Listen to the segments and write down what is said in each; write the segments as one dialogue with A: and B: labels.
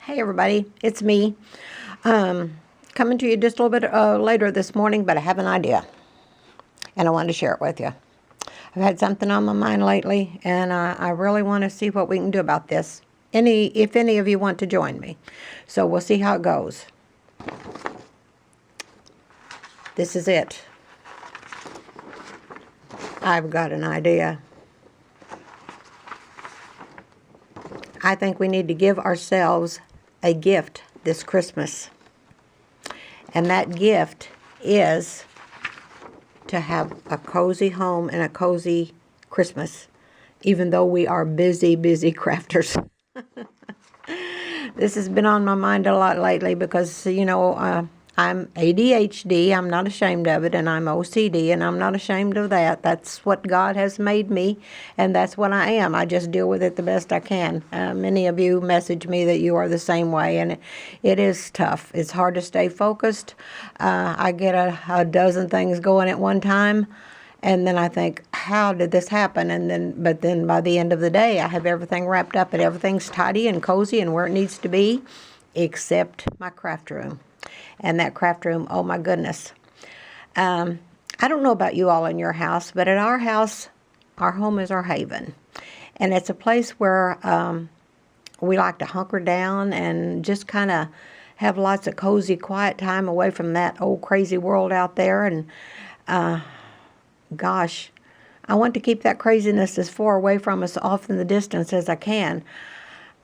A: Hey everybody, it's me. Coming to you just a little bit later this morning, but I have an idea, and I wanted to share it with you. I've had something on my mind lately, and I really want to see what we can do about this. If any of you want to join me, so we'll see how it goes. This is it. I've got an idea. I think we need to give ourselves a gift this Christmas. And that gift is to have a cozy home and a cozy Christmas, even though we are busy crafters. This has been on my mind a lot lately because, I'm ADHD. I'm not ashamed of it, and I'm OCD, and I'm not ashamed of that. That's what God has made me, and that's what I am. I just deal with it the best I can. Many of you message me that you are the same way, and it is tough. It's hard to stay focused. I get a dozen things going at one time, and then I think, how did this happen? But then by the end of the day, I have everything wrapped up, and everything's tidy and cozy and where it needs to be, except my craft room. And that craft room, oh my goodness. I don't know about you all in your house, but at our house, our home is our haven. And it's a place where we like to hunker down and just kind of have lots of cozy, quiet time away from that old crazy world out there. And gosh, I want to keep that craziness as far away from us, off in the distance as I can.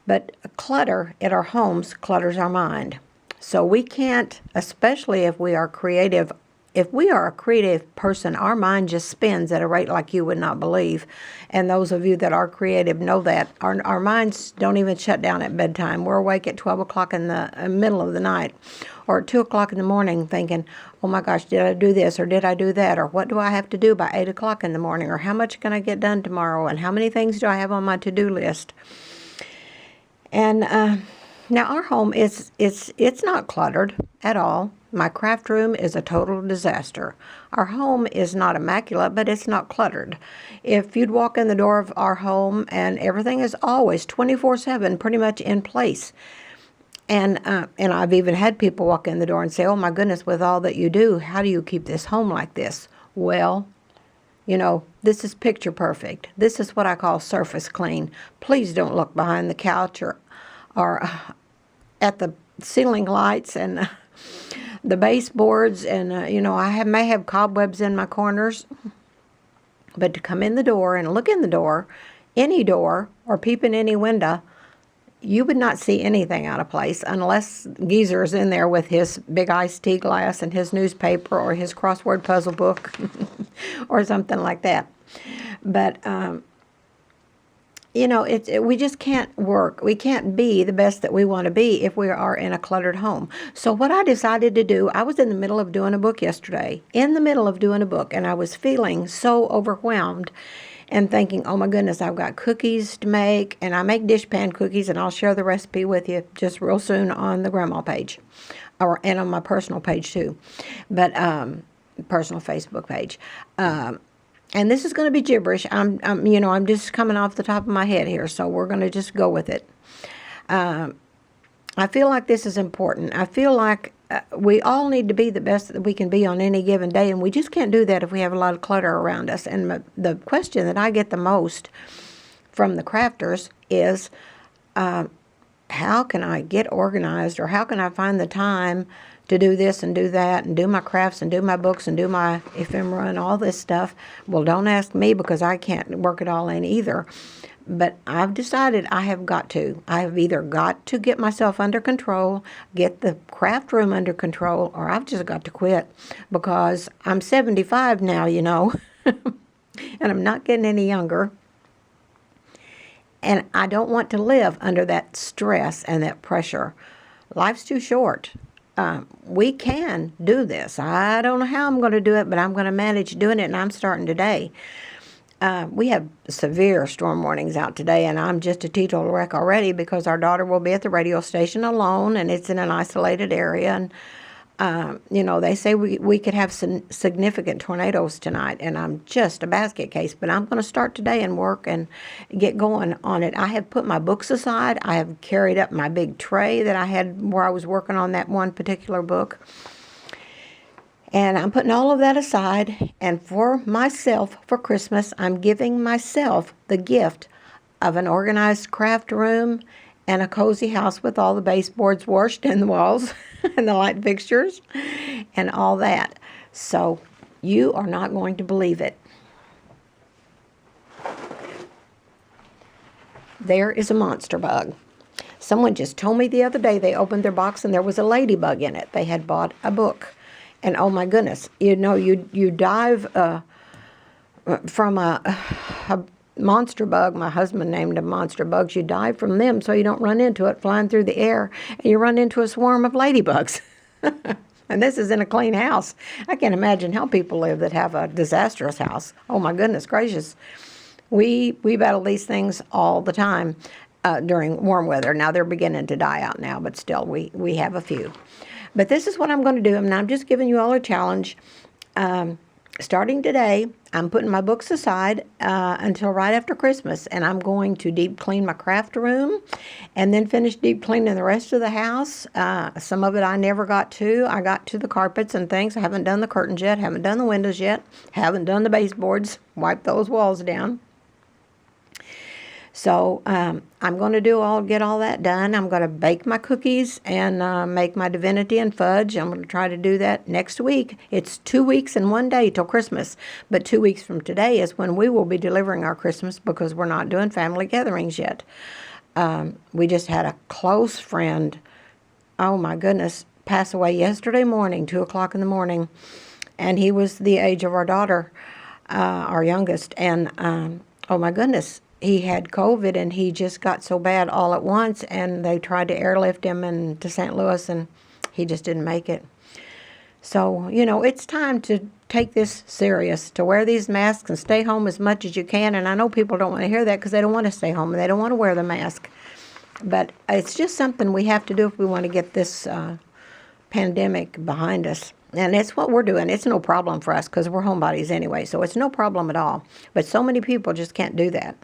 A: But clutter at our homes clutters our mind. So we can't, especially if we are creative, if we are a creative person, our mind just spins at a rate like you would not believe. And those of you that are creative know that. Our minds don't even shut down at bedtime. We're awake at 12 o'clock in the middle of the night, or at 2 o'clock in the morning thinking, oh my gosh, did I do this, or did I do that, or what do I have to do by 8 o'clock in the morning, or how much can I get done tomorrow, and how many things do I have on my to-do list? And now our home it's not cluttered at all. My craft room is a total disaster. Our home is not immaculate, but it's not cluttered. If you'd walk in the door of our home, and everything is always 24/7 pretty much in place. And I've even had people walk in the door and say, oh my goodness, with all that you do, how do you keep this home like this? Well, this is picture perfect. This is what I call surface clean. Please don't look behind the couch or at the ceiling lights and the baseboards, and I may have cobwebs in my corners, but to come in the door and look in the door, any door, or peep in any window, you would not see anything out of place unless Geezer is in there with his big iced tea glass and his newspaper or his crossword puzzle book or something like that. But we just can't work. We can't be the best that we want to be if we are in a cluttered home. So what I decided to do, I was in the middle of doing a book yesterday, and I was feeling so overwhelmed and thinking, oh my goodness, I've got cookies to make, and I make dishpan cookies, and I'll share the recipe with you just real soon on the grandma page, and on my personal page too, but personal Facebook page. And this is going to be gibberish. I'm just coming off the top of my head here, so we're going to just go with it. I feel like this is important. I feel like we all need to be the best that we can be on any given day, and we just can't do that if we have a lot of clutter around us. And the question that I get the most from the crafters is, how can I get organized, or how can I find the time to do this and do that and do my crafts and do my books and do my ephemera and all this stuff? Well, don't ask me, because I can't work it all in either. But I've decided I have either got to get myself under control, get the craft room under control, or I've just got to quit, because I'm 75 now, and I'm not getting any younger. And I don't want to live under that stress and that pressure. Life's too short. We can do this. I don't know how I'm going to do it, but I'm going to manage doing it, and I'm starting today. We have severe storm warnings out today, and I'm just a teetotal wreck already, because our daughter will be at the radio station alone, and it's in an isolated area, and They say we could have some significant tornadoes tonight, and I'm just a basket case, but I'm going to start today and work and get going on it. I have put my books aside. I have carried up my big tray that I had where I was working on that one particular book. And I'm putting all of that aside, and for myself, for Christmas, I'm giving myself the gift of an organized craft room and a cozy house with all the baseboards washed in the walls and the light fixtures and all that. So you are not going to believe it. There is a monster bug. Someone just told me the other day they opened their box and there was a ladybug in it. They had bought a book. And oh my goodness, you dive from a monster bug. My husband named them monster bugs. You dive from them so you don't run into it flying through the air, and you run into a swarm of ladybugs. And this is in a clean house. I can't imagine how people live that have a disastrous house. Oh my goodness gracious. We battle these things all the time during warm weather. Now they're beginning to die out now, but still we have a few. But this is what I'm going to do, and I'm just giving you all a challenge. Starting today, I'm putting my books aside until right after Christmas, and I'm going to deep clean my craft room and then finish deep cleaning the rest of the house. Some of it I never got to. I got to the carpets and things. I haven't done the curtains yet, haven't done the windows yet, haven't done the baseboards, wiped those walls down. So I'm going to get all that done. I'm going to bake my cookies and make my divinity and fudge. I'm going to try to do that next week. It's 2 weeks and 1 day till Christmas. But 2 weeks from today is when we will be delivering our Christmas because we're not doing family gatherings yet. We just had a close friend, oh my goodness, pass away yesterday morning, 2 o'clock in the morning. And he was the age of our daughter, our youngest. And oh my goodness. He had COVID, and he just got so bad all at once, and they tried to airlift him to St. Louis, and he just didn't make it. So, it's time to take this serious, to wear these masks and stay home as much as you can. And I know people don't want to hear that because they don't want to stay home, and they don't want to wear the mask. But it's just something we have to do if we want to get this pandemic behind us. And it's what we're doing. It's no problem for us because we're homebodies anyway, so it's no problem at all. But so many people just can't do that.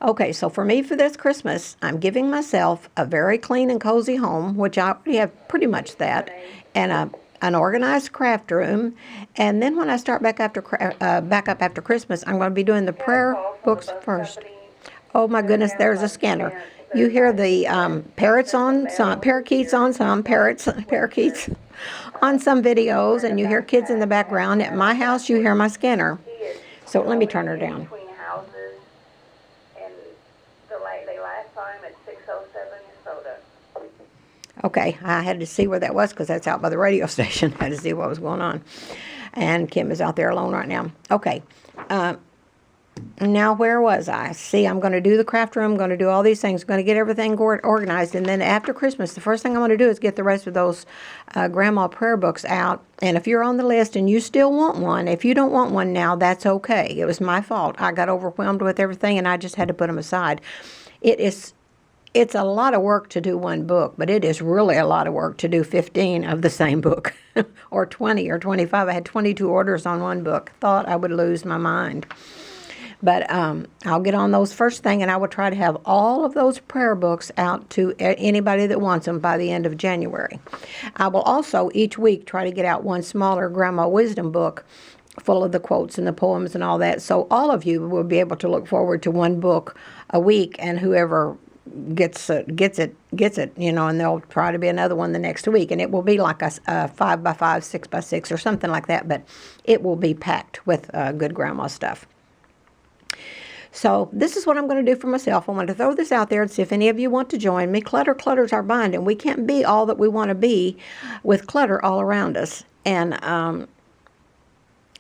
A: Okay, so for me for this Christmas, I'm giving myself a very clean and cozy home, which I already have pretty much that, and an organized craft room. And then when I start back up after Christmas, I'm going to be doing the prayer books first. Oh my goodness, there's a scanner. You hear the parakeets on some videos, and you hear kids in the background. At my house, you hear my scanner. So let me turn her down. Okay, I had to see where that was because that's out by the radio station. I had to see what was going on. And Kim is out there alone right now. Okay, now where was I? See, I'm going to do the craft room. I'm going to do all these things. I'm going to get everything organized. And then after Christmas, the first thing I'm going to do is get the rest of those grandma prayer books out. And if you're on the list and you still want one, if you don't want one now, that's okay. It was my fault. I got overwhelmed with everything, and I just had to put them aside. It's a lot of work to do one book, but it is really a lot of work to do 15 of the same book, or 20 or 25. I had 22 orders on one book. Thought I would lose my mind. But I'll get on those first thing, and I will try to have all of those prayer books out to anybody that wants them by the end of January. I will also each week try to get out one smaller Grandma Wisdom book full of the quotes and the poems and all that. So all of you will be able to look forward to one book a week, and whoever gets it, and there'll try to be another one the next week, and it will be like a 5x5, 6x6 or something like that, but it will be packed with good grandma stuff. So this is what I'm going to do for myself. I want to throw this out there and see if any of you want to join me. Clutter's our bind, and we can't be all that we want to be with clutter all around us. And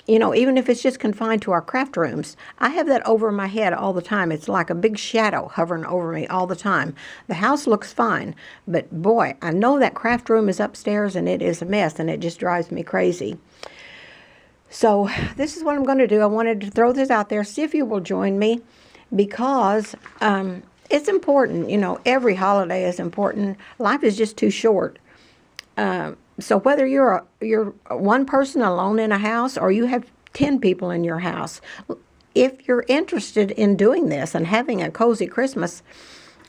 A: even if it's just confined to our craft rooms, I have that over my head all the time. It's like a big shadow hovering over me all the time. The house looks fine, but boy, I know that craft room is upstairs and it is a mess, and it just drives me crazy. So this is what I'm going to do. I wanted to throw this out there, see if you will join me, because it's important. Every holiday is important. Life is just too short So whether you're one person alone in a house or you have 10 people in your house, if you're interested in doing this and having a cozy Christmas,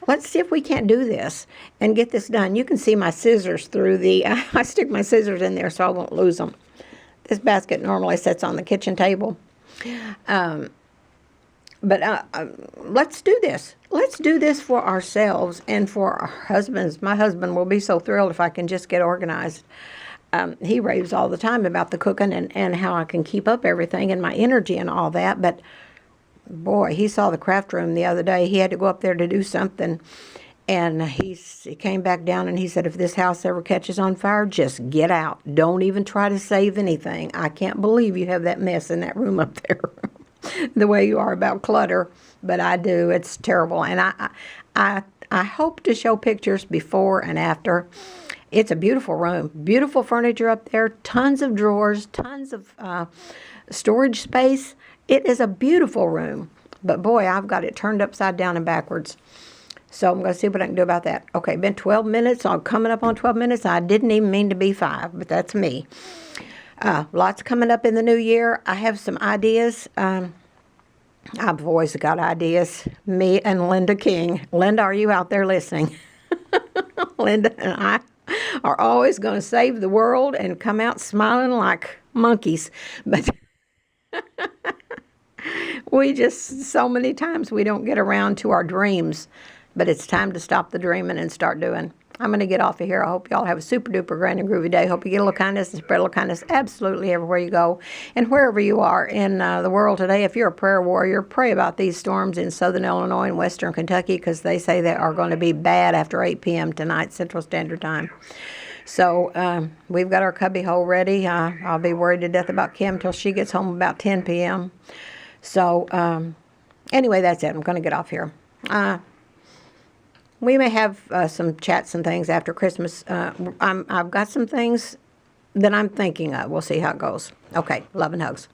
A: let's see if we can't do this and get this done. You can see my scissors through the, I stick my scissors in there so I won't lose them. This basket normally sits on the kitchen table. But let's do this. Let's do this for ourselves and for our husbands. My husband will be so thrilled if I can just get organized. He raves all the time about the cooking and how I can keep up everything and my energy and all that. But, boy, he saw the craft room the other day. He had to go up there to do something. And he came back down and he said, if this house ever catches on fire, just get out. Don't even try to save anything. I can't believe you have that mess in that room up there. The way you are about clutter, but I do. It's terrible. And I hope to show pictures before and after. It's a beautiful room. Beautiful furniture up there. Tons of drawers. Tons of storage space. It is a beautiful room. But boy, I've got it turned upside down and backwards. So I'm going to see what I can do about that. Okay, been 12 minutes. I'm coming up on 12 minutes. I didn't even mean to be 5, but that's me. Lots coming up in the new year. I have some ideas. I've always got ideas. Me and Linda King. Linda, are you out there listening? Linda and I are always going to save the world and come out smiling like monkeys. But so many times we don't get around to our dreams. But it's time to stop the dreaming and start doing. I'm going to get off of here. I hope y'all have a super duper grand and groovy day. Hope you get a little kindness and spread a little kindness absolutely everywhere you go. And wherever you are in the world today, if you're a prayer warrior, pray about these storms in southern Illinois and western Kentucky because they say they are going to be bad after 8 p.m. tonight, Central Standard Time. So we've got our cubby hole ready. I'll be worried to death about Kim till she gets home about 10 p.m. So anyway, that's it. I'm going to get off here. We may have some chats and things after Christmas. I've got some things that I'm thinking of. We'll see how it goes. Okay, love and hugs.